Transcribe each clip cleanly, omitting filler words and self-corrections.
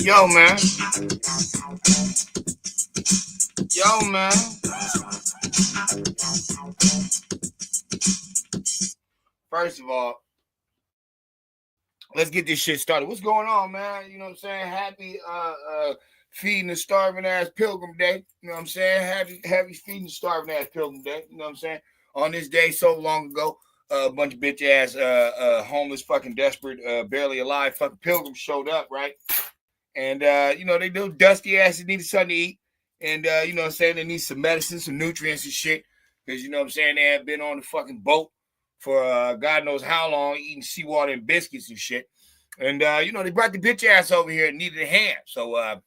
Yo, man. Yo, man. First of all, let's get this shit started. What's going on, man? You know what I'm saying? Happy feeding the starving ass pilgrim day. You know what I'm saying? Happy feeding the starving ass pilgrim day. You know what I'm saying? On this day so long ago, a bunch of bitch ass homeless, fucking desperate, barely alive fucking pilgrims showed up, right? And they do dusty asses needed something to eat. And you know what I'm saying, they need some medicine, some nutrients and shit. Because you know what I'm saying, they have been on the fucking boat for God knows how long, eating seawater and biscuits and shit. And they brought the bitch ass over here and needed a hand. So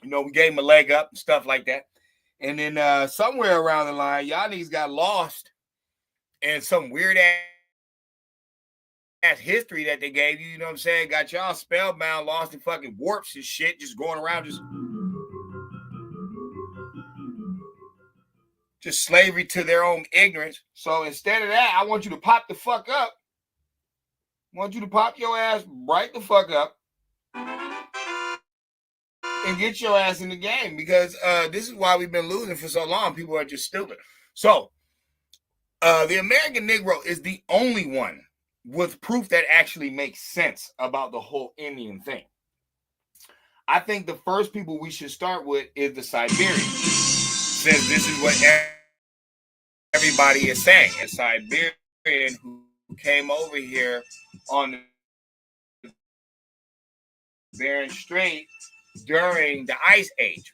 we gave him a leg up and stuff like that. And then somewhere around the line, y'all niggas got lost in some weird ass history that they gave you, you know what I'm saying? Got y'all spellbound, lost in fucking warps and shit, just going around just slavery to their own ignorance. So instead of that, I want you to pop the fuck up. I want you to pop your ass right the fuck up and get your ass in the game, because this is why we've been losing for so long. People are just stupid. So the American Negro is the only one with proof that actually makes sense about the whole Indian thing. I think the first people we should start with is the Siberians, since this is what everybody is saying. A Siberian who came over here on the Bering Strait during the Ice Age.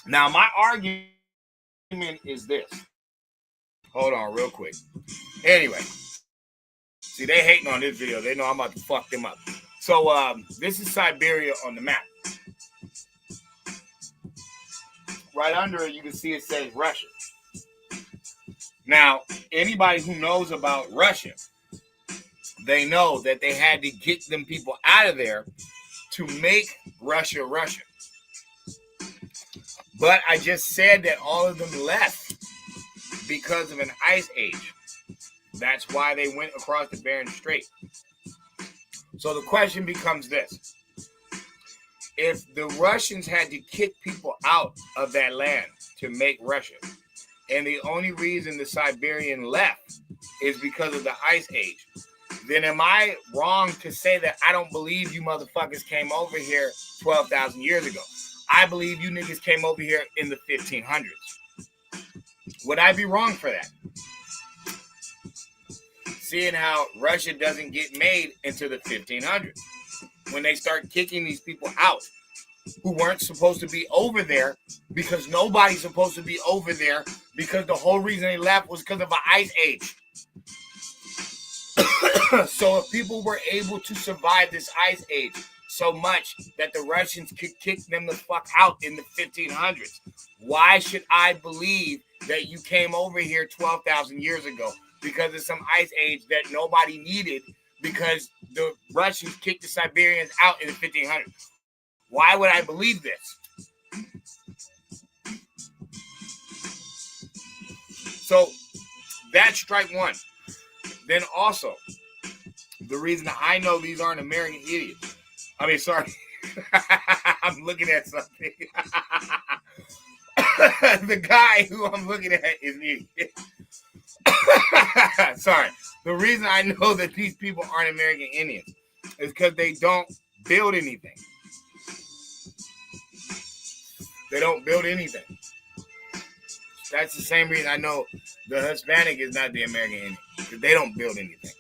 Now, my argument is this. Hold on real quick. Anyway, see, they hating on this video. They know I'm about to fuck them up. So this is Siberia on the map. Right under it, you can see it says Russia. Now, anybody who knows about Russia, they know that they had to get them people out of there to make Russia Russia. But I just said that all of them left because of an ice age. That's why they went across the Bering Strait. So the question becomes this. If the Russians had to kick people out of that land to make Russia, and the only reason the Siberian left is because of the ice age, then am I wrong to say that I don't believe you motherfuckers came over here 12,000 years ago? I believe you niggas came over here in the 1500s. Would I be wrong for that? Seeing how Russia doesn't get made into the 1500s. When they start kicking these people out who weren't supposed to be over there, because nobody's supposed to be over there, because the whole reason they left was because of an ice age. So if people were able to survive this ice age so much that the Russians could kick them the fuck out in the 1500s, why should I believe that you came over here 12,000 years ago because of some ice age that nobody needed, because the Russians kicked the Siberians out in the 1500s? Why would I believe this? So that's strike one. Then also, the reason I know these aren't American idiots. I mean, sorry. I'm looking at something. The guy who I'm looking at is an idiot. Sorry. The reason I know that these people aren't American Indians is because they don't build anything. They don't build anything. That's the same reason I know the Hispanic is not the American Indian, because they don't build anything.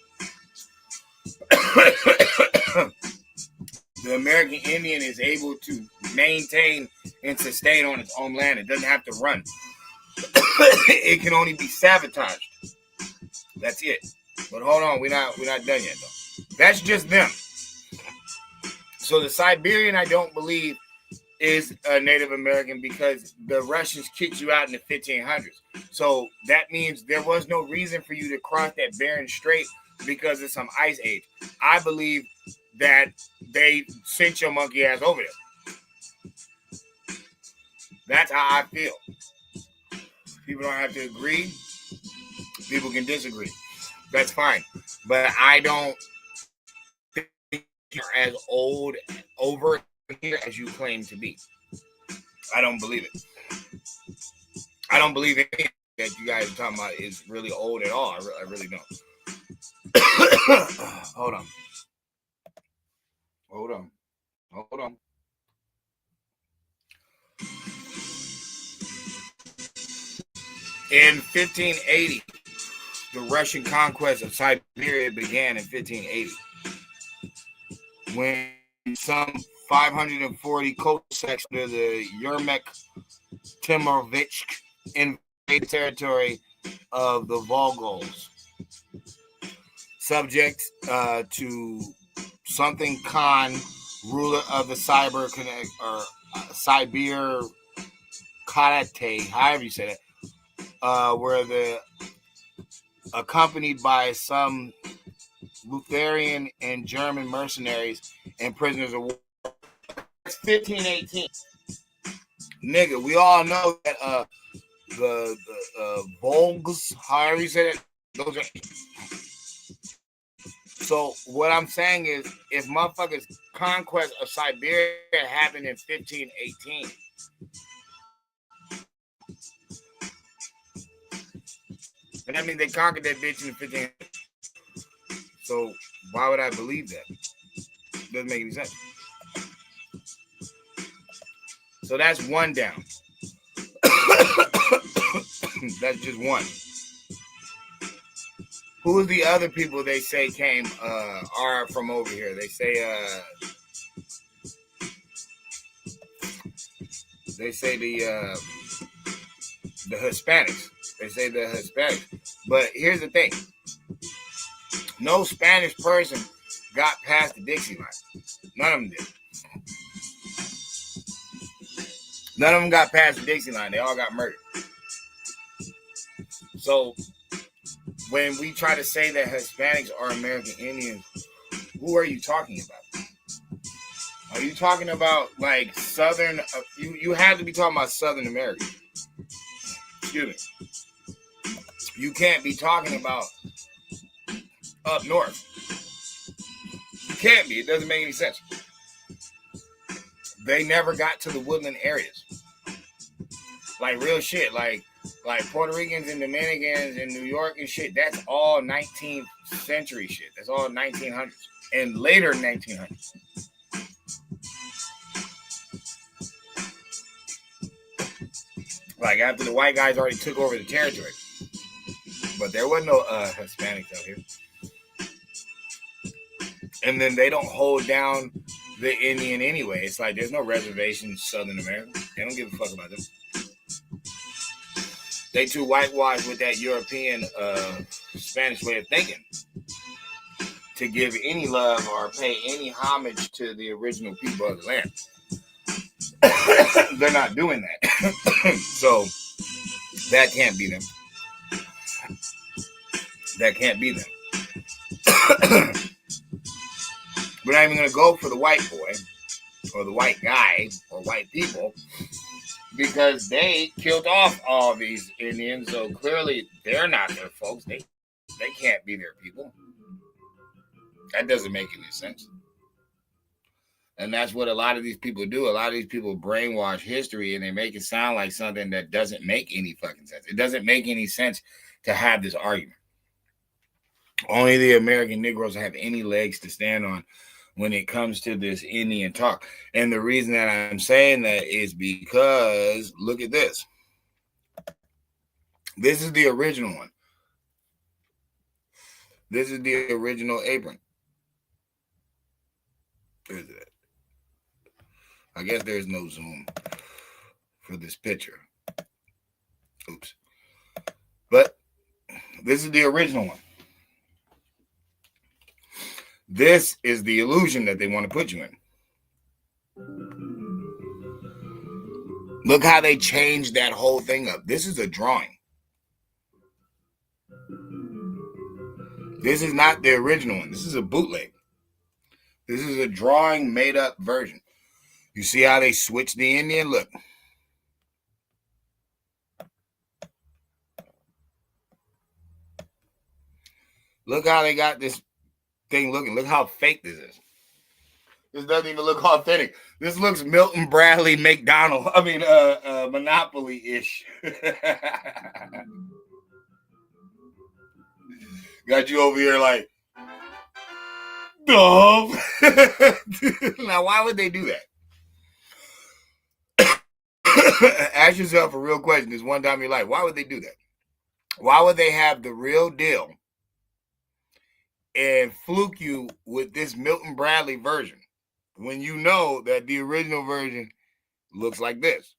The American Indian is able to maintain and sustain on its own land. It doesn't have to run. It can only be sabotaged. That's it. But hold on, we're not done yet though. That's just them. So the Siberian, I don't believe, is a Native American because the Russians kicked you out in the 1500s. So that means there was no reason for you to cross that Bering Strait because of some ice age. I believe that they sent your monkey ass over there. That's how I feel. People don't have to agree. People can disagree. That's fine. But I don't think you're as old over here as you claim to be. I don't believe it. I don't believe anything that you guys are talking about is really old at all. I really don't. Hold on. In 1580, the Russian conquest of Siberia began in 1580. When some 540 Cossacks under the Yermak Timorovich invaded the territory of the Volgals, subject to something Khan, ruler of the Sibir Karate, however you say that, were accompanied by some Lutheran and German mercenaries and prisoners of war. It's 1518. Nigga, we all know that the Volgs, however you say that, those are. So what I'm saying is, if motherfuckers' conquest of Siberia happened in 1518, and that means they conquered that bitch in the 15. So why would I believe that? Doesn't make any sense. So that's one down. That's just one. Who are the other people they say came are from over here? They say the Hispanics. They say the Hispanics. But here's the thing. No Spanish person got past the Dixie line. None of them did. None of them got past the Dixie line. They all got murdered. So when we try to say that Hispanics are American Indians, who are you talking about? Are you talking about like Southern? You have to be talking about Southern America. Excuse me. You can't be talking about up north. You can't be. It doesn't make any sense. They never got to the woodland areas. Like real shit. Like Puerto Ricans and Dominicans in New York and shit. That's all 19th century shit. That's all 1900s and later 1900s. Like after the white guys already took over the territory. But there wasn't no Hispanics out here. And then they don't hold down the Indian anyway. It's like there's no reservation in Southern America. They don't give a fuck about them. They too whitewashed with that European Spanish way of thinking to give any love or pay any homage to the original people of the land. They're not doing that. So that can't be them. That can't be them. We're not even going to go for the white boy or the white guy or white people because they killed off all these Indians. So clearly they're not their folks. They can't be their people. That doesn't make any sense. And that's what a lot of these people do. A lot of these people brainwash history and they make it sound like something that doesn't make any fucking sense. It doesn't make any sense to have this argument. Only the American Negroes have any legs to stand on when it comes to this Indian talk. And the reason that I'm saying that is because look at this. This is the original one. This is the original apron. Where's it? I guess there's no zoom for this picture. Oops. But this is the original one. This is the illusion that they want to put you in. Look how they changed that whole thing up. This is a drawing. This is not the original one. This is a bootleg. This is a drawing made up version. You see how they switched the Indian? Look. Look how they got this thing looking. Look how fake this is. This doesn't even look authentic. This looks Milton Bradley McDonald. I mean, Monopoly-ish. Got you over here like, dumb. Now, why would they do that? Ask yourself a real question. This one time in your life, why would they do that? Why would they have the real deal and fluke you with this Milton Bradley version when you know that the original version looks like this?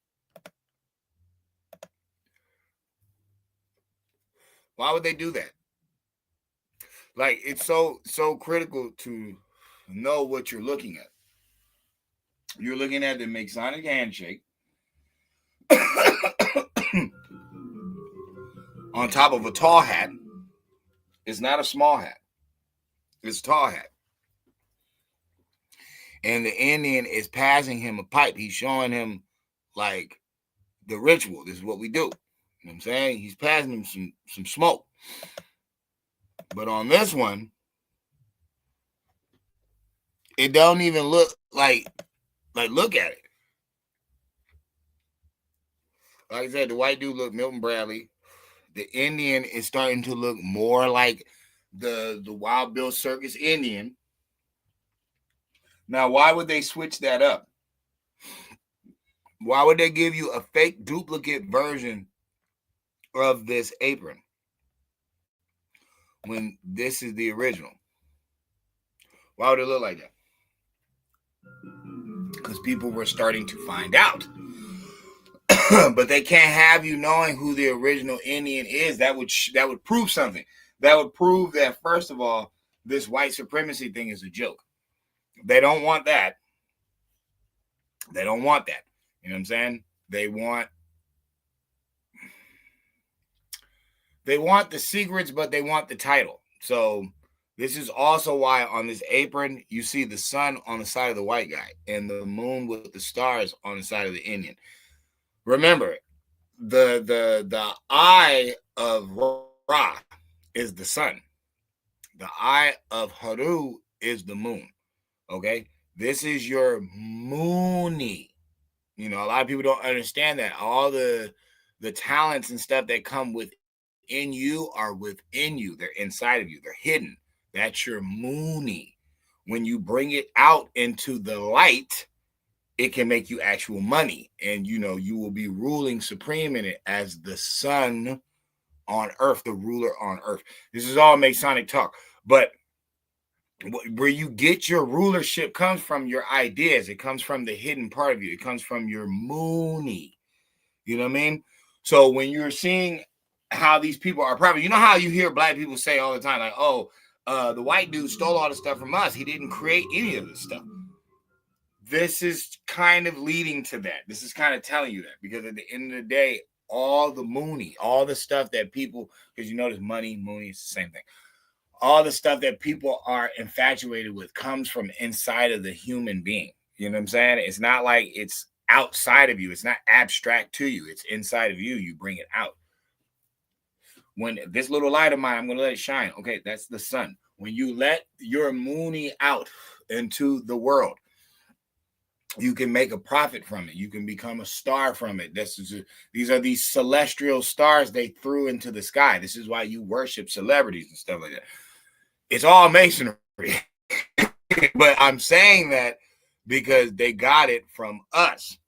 Why would they do that? Like, it's so critical to know what you're looking at. You're looking at the Masonic handshake on top of a tall hat. It's not a small hat. It's a tall hat. And the Indian is passing him a pipe. He's showing him, like, the ritual. This is what we do. You know what I'm saying? He's passing him some smoke. But on this one, it don't even look like look at it. Like I said, the white dude looked Milton Bradley. The Indian is starting to look more like the Wild Bill Circus Indian. Now, why would they switch that up? Why would they give you a fake duplicate version of this apron when this is the original? Why would it look like that? Because people were starting to find out. But they can't have you knowing who the original Indian is. That would prove something. That would prove that, first of all, this white supremacy thing is a joke. They don't want that. They don't want that. You know what I'm saying? They want the secrets, but they want the title. So this is also why on this apron, you see the sun on the side of the white guy and the moon with the stars on the side of the Indian. Remember, the eye of Ra is the sun. The eye of Haru is the moon. Okay? This is your Mooni. You know, a lot of people don't understand that. All the talents and stuff that come within you are within you. They're inside of you. They're hidden. That's your Mooni. When you bring it out into the light, it can make you actual money. And, you know, you will be ruling supreme in it as the sun on earth, the ruler on earth. This is all Masonic talk. But where you get your rulership comes from your ideas. It comes from the hidden part of you. It comes from your Mooni. You know what I mean? So when you're seeing how these people are probably, you know how you hear black people say all the time, like, oh, the white dude stole all the stuff from us. He didn't create any of this stuff. This is kind of leading to that. This is kind of telling you that, because at the end of the day, all the Mooni, all the stuff that people, because you notice money, Mooni, it's the same thing. All the stuff that people are infatuated with comes from inside of the human being. You know what I'm saying? It's not like it's outside of you. It's not abstract to you. It's inside of you. You bring it out. When this little light of mine, I'm going to let it shine. Okay, that's the sun. When you let your Mooni out into the world, you can make a profit from it. You can become a star from it. These are these celestial stars they threw into the sky. This is why you worship celebrities and stuff like that. It's all masonry. But I'm saying that because they got it from us.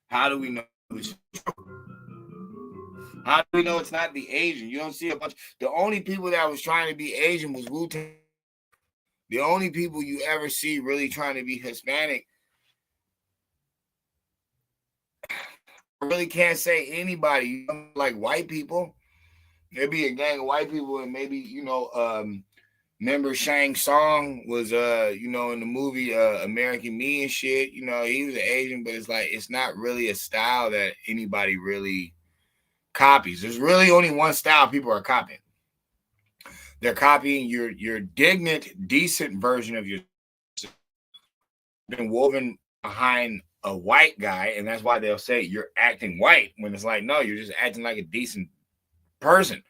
How do we know it's true? How do we know it's not the Asian? You don't see a bunch. The only people that was trying to be Asian was Wu-Tang. The only people you ever see really trying to be Hispanic, I really can't say anybody. Like white people, there'd be a gang of white people, and maybe, you know, Remember Shang Tsung was in the movie American Me and shit. He was an Asian, but it's like it's not really a style that anybody really copies. There's really only one style people are copying. They're copying your decent version of yourself, been woven behind a white guy, and that's why they'll say you're acting white when it's like, no, you're just acting like a decent person.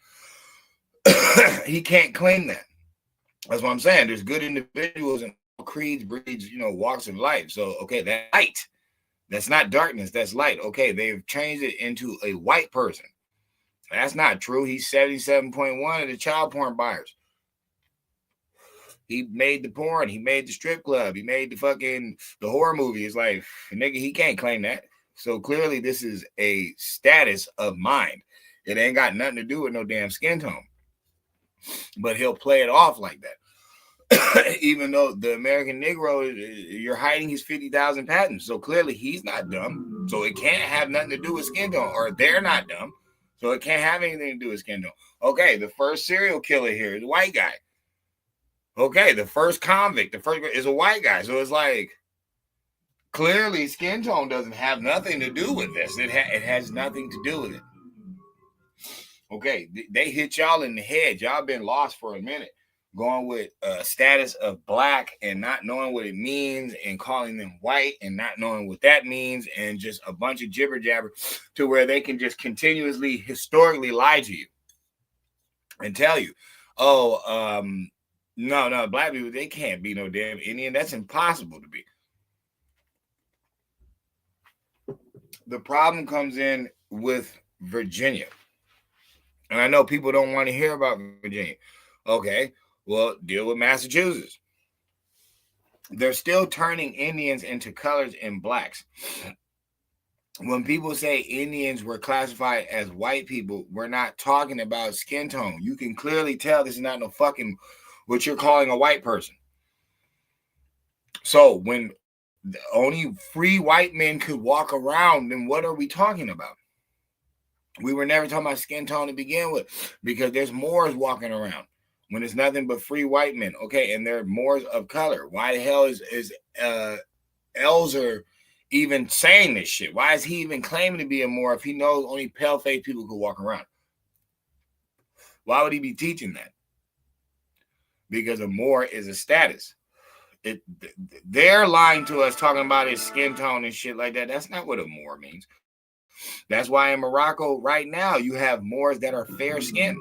He can't claim that. That's what I'm saying. There's good individuals in all creeds, breeds, walks of life. So, okay, that's light. That's not darkness. That's light. Okay, they've changed it into a white person. That's not true. He's 77.1 of the child porn buyers. He made the porn. He made the strip club. He made the horror movie. It's like, nigga, he can't claim that. So clearly this is a status of mind. It ain't got nothing to do with no damn skin tone. But he'll play it off like that. Even though the American Negro, you're hiding his 50,000 patents. So clearly he's not dumb. So it can't have nothing to do with skin tone. Or they're not dumb. So it can't have anything to do with skin tone. Okay, the first serial killer here is a white guy. Okay, the first convict, is a white guy. So it's like, clearly skin tone doesn't have nothing to do with this. It has nothing to do with it. Okay, they hit y'all in the head. Y'all been lost for a minute, going with status of black and not knowing what it means and calling them white and not knowing what that means and just a bunch of jibber jabber to where they can just continuously historically lie to you and tell you, no, black people, they can't be no damn Indian. That's impossible to be. The problem comes in with Virginia. And I know people don't want to hear about Virginia. Okay, well, deal with Massachusetts. They're still turning Indians into colors and blacks. When people say Indians were classified as white people, we're not talking about skin tone. You can clearly tell this is not no fucking what you're calling a white person. So when only free white men could walk around, then what are we talking about? We were never talking about skin tone to begin with, because there's Moors walking around when it's nothing but free white men. Okay, and they're Moors of color. Why the hell is Elzer even saying this shit? Why is he even claiming to be a Moor if he knows only pale-faced people could walk around? Why would he be teaching that? Because a Moor is a status. They're lying to us, talking about his skin tone and shit like that. That's not what a Moor means. That's why in Morocco right now you have Moors that are fair skinned.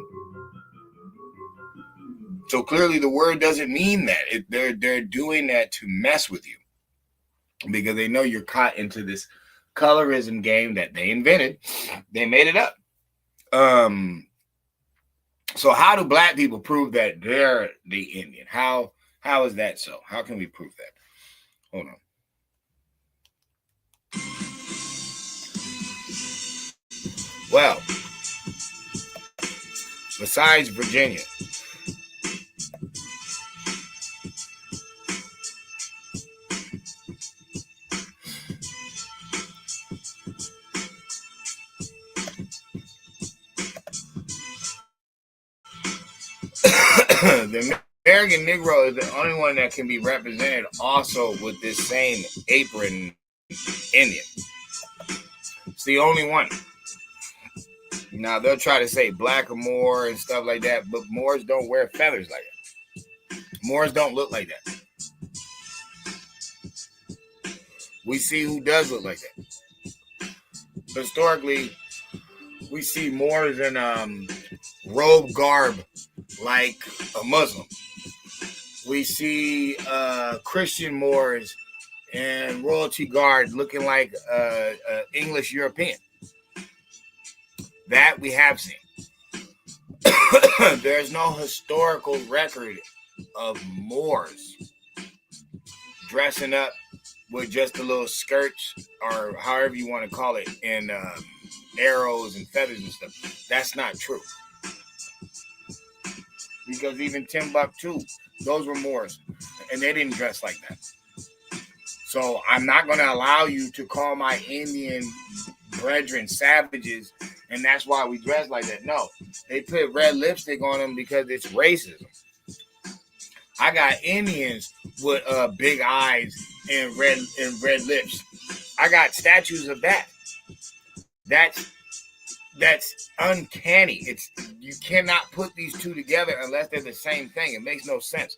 So clearly the word doesn't mean that. They're doing that to mess with you because they know you're caught into this colorism game that they invented. They made it up. So how do black people prove that they're the Indian? How is that so? How can we prove that? Hold on. Well, besides Virginia, the American Negro is the only one that can be represented also with this same apron Indian. It's the only one. Now, they'll try to say black or Moor and stuff like that, but Moors don't wear feathers like that. Moors don't look like that. We see who does look like that. Historically, we see Moors in robe garb like a Muslim. We see Christian Moors and royalty guard looking like English European. That we have seen. There's no historical record of Moors dressing up with just the little skirts or however you want to call it and arrows and feathers and stuff. That's not true. Because even Timbuktu, those were Moors, and they didn't dress like that. So I'm not going to allow you to call my Indian brethren savages, and that's why we dress like that. No, they put red lipstick on them because it's racism. I got Indians with big eyes and red lips. I got statues of that. That's uncanny. You cannot put these two together unless they're the same thing. It makes no sense.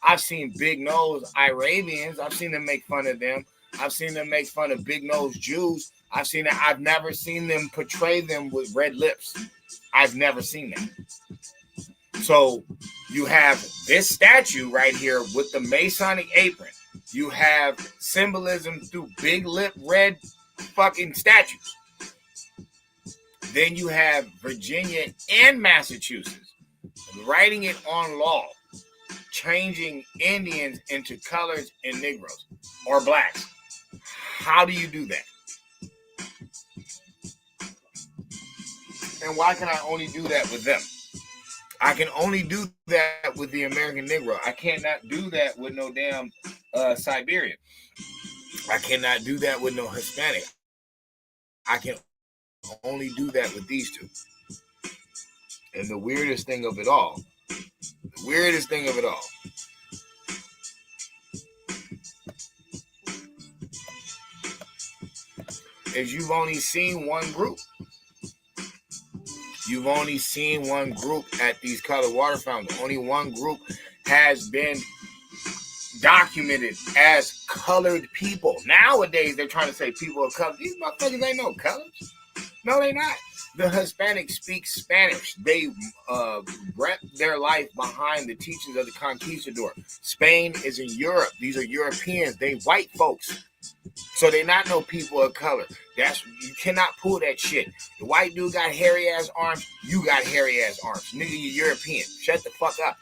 I've seen big nose Arabians. I've seen them make fun of them. I've seen them make fun of big nose Jews. I've never seen them portray them with red lips. I've never seen that. So you have this statue right here with the Masonic apron. You have symbolism through big lip red fucking statues. Then you have Virginia and Massachusetts writing it on law, changing Indians into colors and Negroes or blacks. How do you do that? And why can I only do that with them? I can only do that with the American Negro. I cannot do that with no damn Siberian. I cannot do that with no Hispanic. I can only do that with these two. And the weirdest thing of it all, is you've only seen one group. You've only seen one group at these colored water fountains. Only one group has been documented as colored people. Nowadays, they're trying to say people of color. These motherfuckers ain't no colors. No, they not. The Hispanics speak Spanish. They wrap their life behind the teachings of the conquistador. Spain is in Europe. These are Europeans. They white folks. So they not no people of color. You cannot pull that shit. The white dude got hairy ass arms. You got hairy ass arms. Nigga, you European. Shut the fuck up.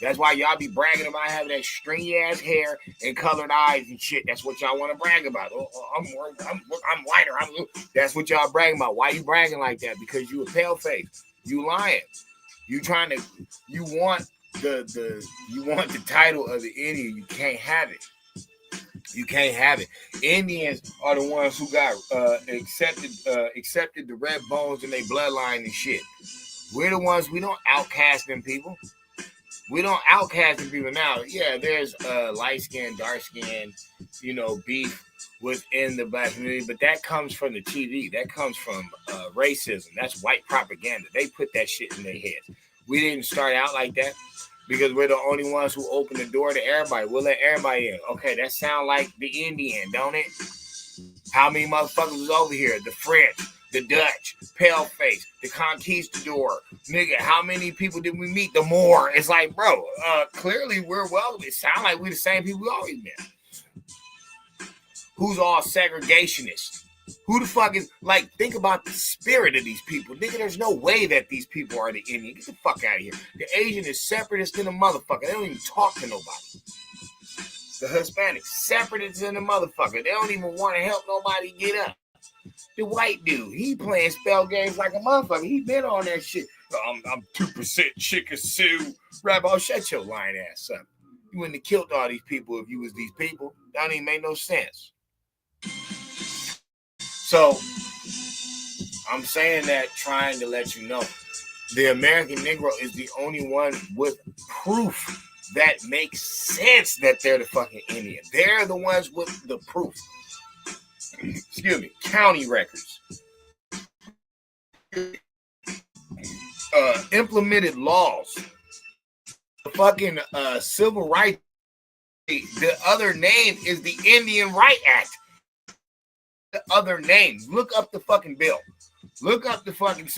That's why y'all be bragging about having that stringy ass hair and colored eyes and shit. That's what y'all want to brag about. I'm whiter. That's what y'all bragging about. Why you bragging like that? Because you a pale face. You lying. You want the title of the Indian. You can't have it. You can't have it. Indians are the ones who got accepted the red bones in their bloodline and shit. We're the ones, we don't outcast them people. We don't outcast them people now. Yeah, there's light skin, dark skin, beef within the black community, but that comes from the TV. That comes from racism. That's white propaganda. They put that shit in their heads. We didn't start out like that. Because we're the only ones who open the door to everybody. We'll let everybody in. Okay, that sound like the Indian, don't it? How many motherfuckers was over here? The French, the Dutch, paleface, the conquistador. Nigga, how many people did we meet? The Moor. It's like, bro, clearly we're welcome. It sound like we're the same people we always been. Who's all segregationists? Who the fuck is, think about the spirit of these people. Nigga, there's no way that these people are the Indian. Get the fuck out of here. The Asian is separatist than a motherfucker. They don't even talk to nobody. The Hispanic, separatist than a motherfucker. They don't even want to help nobody get up. The white dude, he playing spell games like a motherfucker. He been on that shit. I'm 2% Chickasaw. Rabbi, shut your lying ass up. You wouldn't have killed all these people if you was these people. That don't even make no sense. So, I'm saying that trying to let you know the American Negro is the only one with proof that makes sense that they're the fucking Indian. They're the ones with the proof. Excuse me. County records. Implemented laws. The fucking Civil Rights. The other name is the Indian Right Act. The other names. Look up the fucking bill. Look up the fucking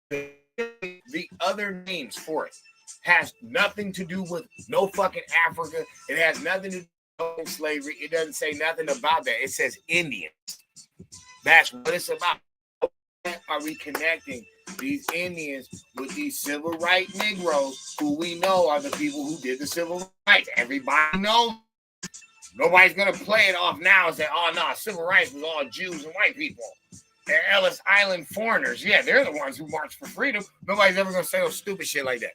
the other names for it. Has nothing to do with no fucking Africa. It has nothing to do with slavery. It doesn't say nothing about that. It says Indians. That's what it's about. Are we connecting these Indians with these civil rights Negroes who we know are the people who did the civil rights? Everybody knows. Nobody's going to play it off now and say, oh, no, civil rights was all Jews and white people. And Ellis Island foreigners. Yeah, they're the ones who marched for freedom. Nobody's ever going to say no stupid shit like that.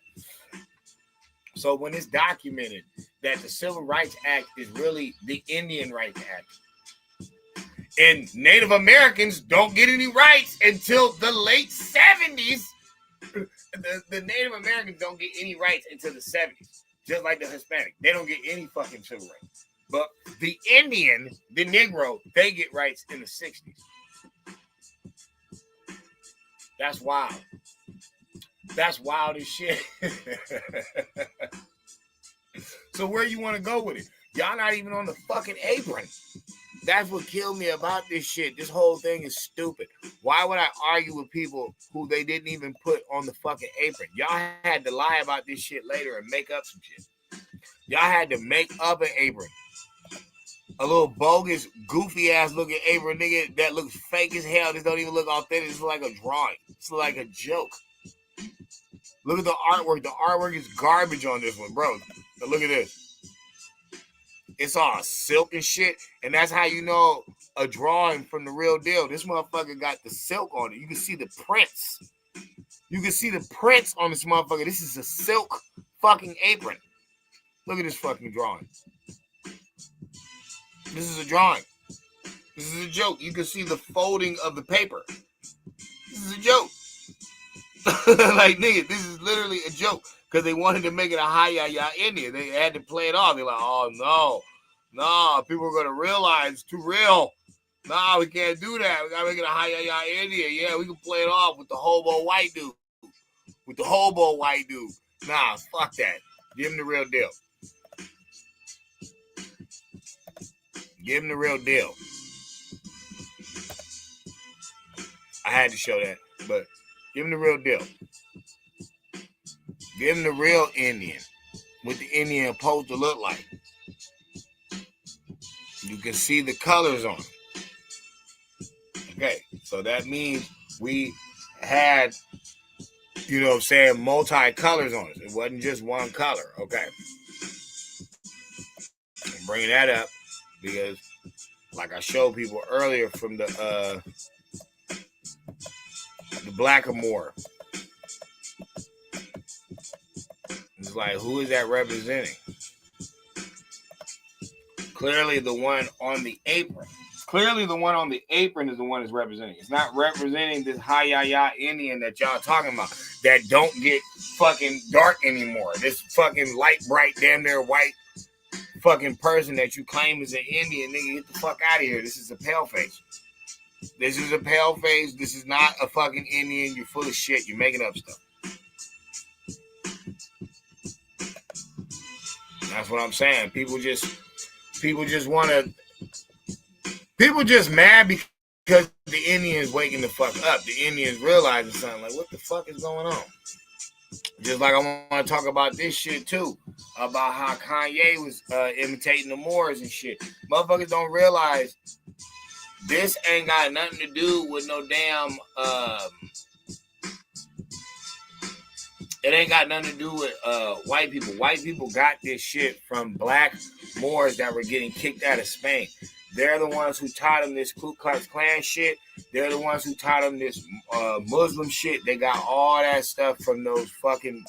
So when it's documented that the Civil Rights Act is really the Indian Rights Act, and Native Americans don't get any rights until the late 70s. The Native Americans don't get any rights until the 70s. just like the Hispanic. They don't get any fucking civil rights. But the Indian, the Negro, they get rights in the 60s. That's wild. That's wild as shit. So where you want to go with it? Y'all not even on the fucking apron. That's what killed me about this shit. This whole thing is stupid. Why would I argue with people who they didn't even put on the fucking apron? Y'all had to lie about this shit later and make up some shit. Y'all had to make up an apron. A little bogus, goofy ass looking apron, nigga, that looks fake as hell. This don't even look authentic. It's like a drawing. It's like a joke. Look at the artwork. The artwork is garbage on this one, bro. Now look at this. It's all silk and shit, and that's how you know a drawing from the real deal. This motherfucker got the silk on it. You can see the prints. You can see the prints on this motherfucker. This is a silk fucking apron. Look at this fucking drawing. This is a drawing. This is a joke. You can see the folding of the paper. This is a joke. Like, nigga, this is literally a joke. Because they wanted to make it a hi-ya-ya Indian. They had to play it off. They're like, oh, no, people are going to realize it's too real. No, we can't do that. We got to make it a hi-ya-ya Indian. Yeah, we can play it off with the hobo white dude. Nah, fuck that. Give him the real deal. Give him the real deal. I had to show that, but give him the real deal. Give him the real Indian. What the Indian supposed to look like. You can see the colors on it. Okay, so that means we had, you know what I'm saying, multi-colors on it. It wasn't just one color, okay? I'm bringing that up because, like I showed people earlier from the Blackamoor. It's like, who is that representing? Clearly the one on the apron. Clearly the one on the apron is the one that's representing. It's not representing this hi-ya-ya Indian that y'all talking about that don't get fucking dark anymore. This fucking light, bright, damn near white fucking person that you claim is an Indian, nigga, get the fuck out of here. This is a pale face. This is a pale face. This is not a fucking Indian. You're full of shit. You're making up stuff. That's what I'm saying. People just mad because the Indians waking the fuck up. The Indians realizing something like, what the fuck is going on? Just like I want to talk about this shit too, about how Kanye was imitating the Moors and shit. Motherfuckers don't realize this ain't got nothing to do with no damn. It ain't got nothing to do with white people. White people got this shit from black Moors that were getting kicked out of Spain. They're the ones who taught them this Ku Klux Klan shit. They're the ones who taught them this Muslim shit. They got all that stuff from those dirty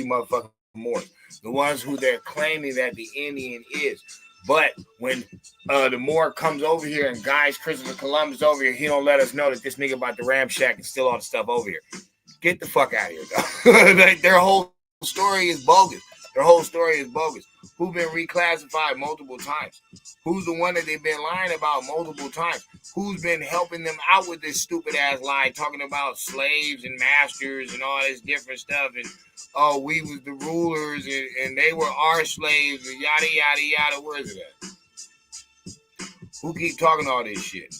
motherfucking Moors. The ones who they're claiming that the Indian is. But when the Moor comes over here and guys Christopher Columbus over here, he don't let us know that this nigga about the ramshack and steal all the stuff over here. Get the fuck out of here, dog. Their whole story is bogus. Who's been reclassified multiple times? Who's the one that they've been lying about multiple times? Who's been helping them out with this stupid ass lie, talking about slaves and masters and all this different stuff, and oh, we was the rulers and they were our slaves and yada yada yada. Where is it at? Who keep talking all this shit?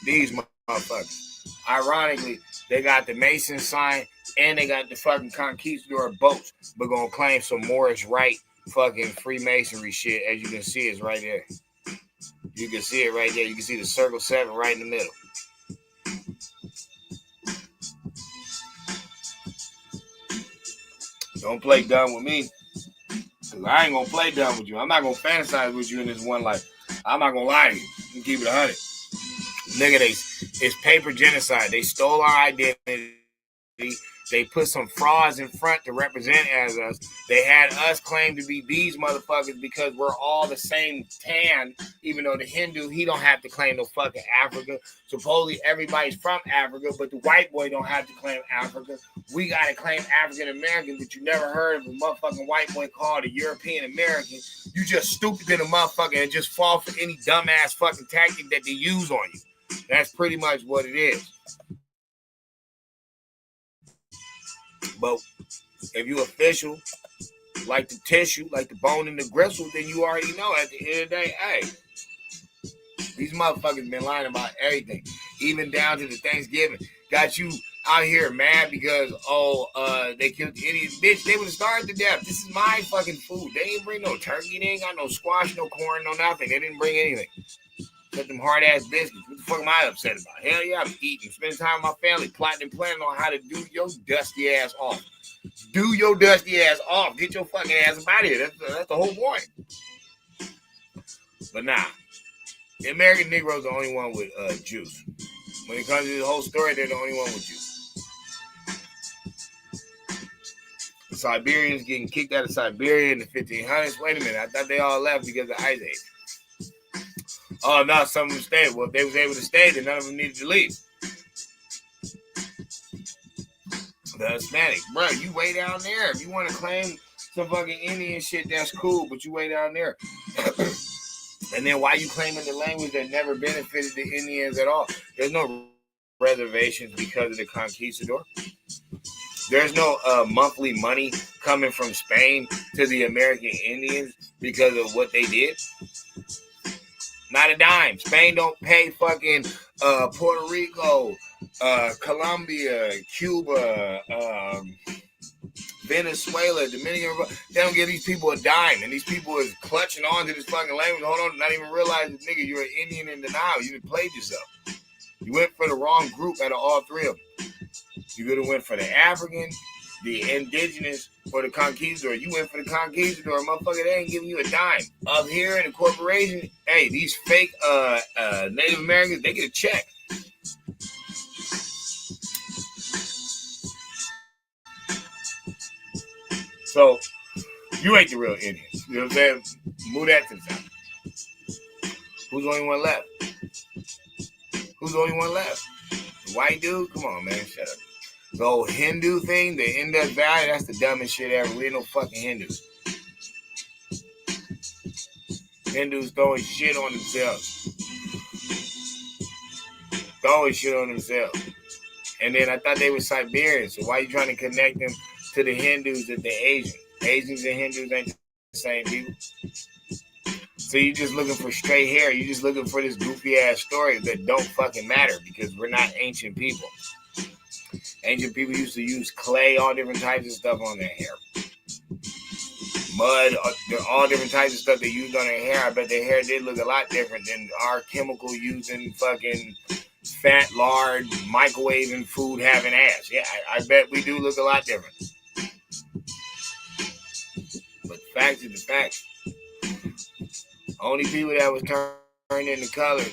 These motherfuckers. Ironically, they got the Mason sign and they got the fucking conquistador boats, but gonna claim some Moorish right fucking Freemasonry shit. As you can see, it's right there. You can see it right there. You can see the circle 7 right in the middle. Don't play dumb with me, because I ain't gonna play dumb with you. I'm not gonna fantasize with you in this one life. I'm not gonna lie to you. I'm keep it 100. Nigga, it's paper genocide. They stole our identity. They put some frauds in front to represent as us. They had us claim to be these motherfuckers because we're all the same tan, even though the Hindu, he don't have to claim no fucking Africa. Supposedly everybody's from Africa, but the white boy don't have to claim Africa. We got to claim African American, but you never heard of a motherfucking white boy called a European American. You just stupid than a motherfucker and just fall for any dumbass fucking tactic that they use on you. That's pretty much what it is. But if you official, like the tissue, like the bone and the gristle, then you already know at the end of the day, hey, these motherfuckers been lying about everything, even down to the Thanksgiving. Got you out here mad because, they killed the Indians. Bitch, they would have starved to death. This is my fucking food. They ain't bring no turkey. They ain't got no squash, no corn, no nothing. They didn't bring anything. Except them hard-ass biscuits. What the fuck am I upset about? Hell yeah, I'm eating. Spending time with my family, plotting and planning on how to do your dusty ass off. Do your dusty ass off. Get your fucking ass up out of here. That's the whole point. But nah. The American Negro is the only one with juice. When it comes to the whole story, they're the only one with juice. The Siberians getting kicked out of Siberia in the 1500s. Wait a minute. I thought they all left because of the Ice Age. Oh, no, some of them stayed. Well, if they was able to stay, then none of them needed to leave. The Hispanic. Bro, you way down there. If you want to claim some fucking Indian shit, that's cool, but you way down there. And then why you claiming the language that never benefited the Indians at all? There's no reservations because of the conquistador. There's no monthly money coming from Spain to the American Indians because of what they did. Not a dime. Spain don't pay fucking Puerto Rico, Colombia, Cuba, Venezuela, Dominican Republic. They don't give these people a dime, and these people is clutching on to this fucking language. Hold on, not even realizing, nigga, you're an Indian in denial. You done played yourself. You went for the wrong group out of all three of them. You could have went for the African, the indigenous, or the conquistador. You went for the conquistador, motherfucker. They ain't giving you a dime. Up here in the corporation, hey, these fake Native Americans, they get a check. So, you ain't the real Indians. You know what I'm saying? Move that to the side. Who's the only one left? Who's the only one left? The white dude? Come on, man. Shut up. The old Hindu thing, the Indus Valley, that's the dumbest shit ever. We ain't no fucking Hindus. Hindus throwing shit on themselves. Throwing shit on themselves. And then I thought they were Siberians. So why are you trying to connect them to the Hindus and the Asians? Asians and Hindus ain't the same people. So you're just looking for straight hair. You're just looking for this goofy ass story that don't fucking matter because we're not ancient people. Ancient people used to use clay, all different types of stuff on their hair. Mud, all different types of stuff they used on their hair. I bet their hair did look a lot different than our chemical using fucking fat, lard, microwaving food having ass. Yeah, I bet we do look a lot different. But the fact is the fact. Only people that was turned into colors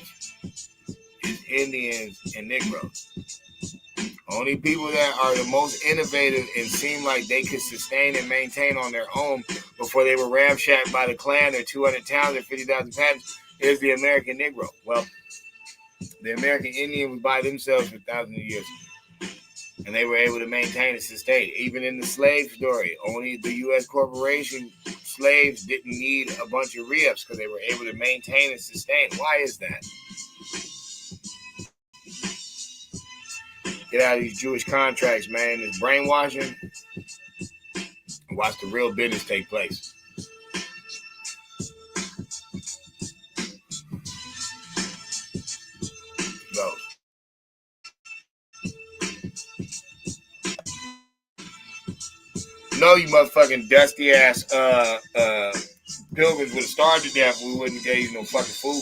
is Indians and Negroes. Only people that are the most innovative and seem like they could sustain and maintain on their own before they were ramshacked by the Klan, their 200 towns, their 50,000 patents, is the American Negro. Well, the American Indian was by themselves for thousands of years. And they were able to maintain and sustain. Even in the slave story, only the U.S. corporation slaves didn't need a bunch of re-ups because they were able to maintain and sustain. Why is that? Get out of these Jewish contracts, man. This brainwashing. Watch the real business take place. So, no, you motherfucking dusty ass pilgrims would have starved to death. We wouldn't give you no fucking food.